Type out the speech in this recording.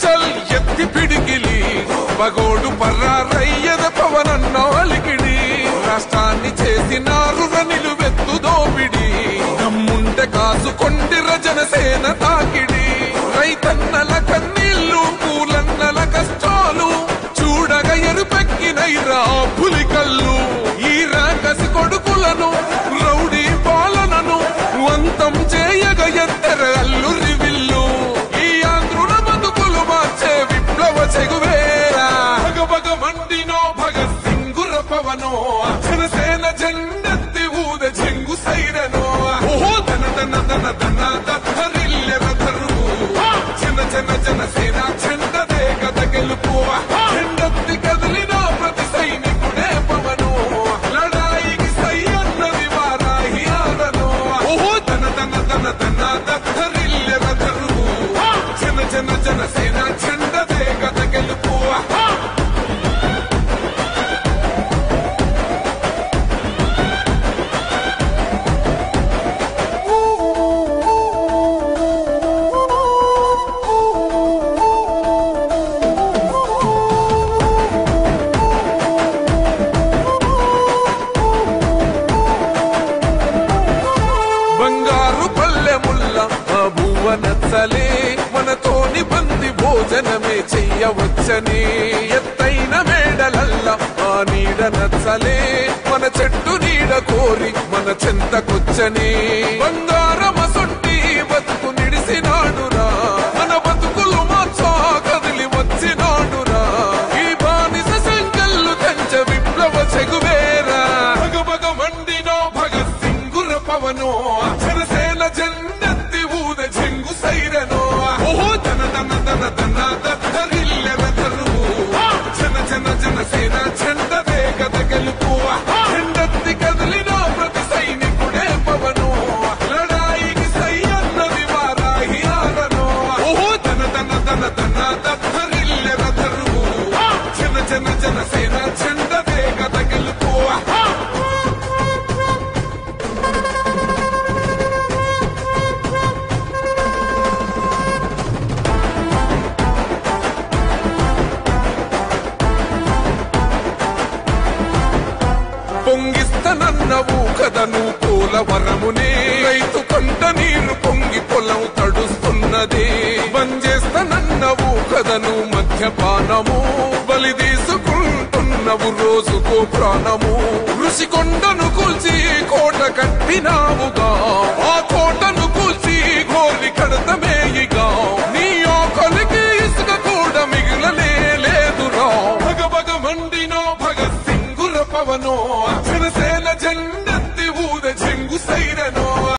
చల్ ఎత్తి పిడికిలి పగోడు పర్రారయ్యద పవనన్నోలికిడి రాష్ట్రాన్ని చేసినారు నిలువెత్తు దోపిడి దమ్ముంటే కాసుకొండిర జనసేన తాకిడి రైతన్నల కన్నీళ్లు పూలన్నల కష్టాలు చూడగా ఎరుపెక్కినైరా పులికల్లు ఈ రాకసి కొడుకులను రౌడీ పాలనను వంతం చేయగా ఎత్తెర అల్లురి విల్లు ఈ ఆంధ్రుల బతుకులు మార్చే విప్లవ చెగువేరా భగభగ మండినో భగత్ సింగుర పవనో జనసేన జెండెత్తి ఊద చెంగు సైరనో ఓహో దన దన దన దన దత్తరిల్లెర దరువు జన జన జనసేన జెండదే గద గెలుపు జెండెత్తి కదిలిన ప్రతి సైనికుడే పవను లడాయికి సై అన్నది వారాహి ఆడను ఓహో దన దన దన దన దత్తరిల్లెర దరువు జన జన జనసేన జెండదే గద గెలుపు బంగారు పల్లెముల్ల భూవ నచ్చలే మనతోని బంది భోజనమే చెయ్యవచ్చని ఎత్తైన మేడలల్ల ఆ నీడ నచ్చలే మన చెట్టు నీడ కోరి మన చెంతకొచ్చని బంగారమసొంటి బతుకు నిడిసినాడురా మన బతుకులు మార్చా కదిలి వచ్చినాడురా ఈ బానిస సంకల్లు కంచ విప్లవ చెగువేరా భగభగ మండినో భగత్ సింగుర పవనో జనసేన జెండెత్తి ఊద చెంగు సైరనో ఓహో దన దన దన దన దత్తరిల్లెర దరువు జన జన జనసేన జెండదే గద గెలుపు జెండెత్తి కదిలిన ప్రతి సైనికుడే పవను లడాయికి సై అన్నది వారాహి ఆడను ఓహో దన దన దన దన దత్తరిల్లెర దరువు జన జన జనసేన జెండదే గద గెలుపు పొంగిస్తనన్నవు కదను పోలవరమునే రైతు కొంట నీరు పొంగి పొలం తడుస్తున్నది బంజేస్తనన్నవు కదను మద్యపానము బలి తీసుకుంటున్నవు రోజుకో ప్రాణము ఋషికొండను కూల్చి కోట కట్టినావుగా ఆ కోటను కూల్చి గోలి కడతమేయిగా నీ ఆకలికి ఇసుక కూడా మిగిలనే లేదురా భగభగ మండినో భగత్ సింగుర పవనో జనసేన జెండ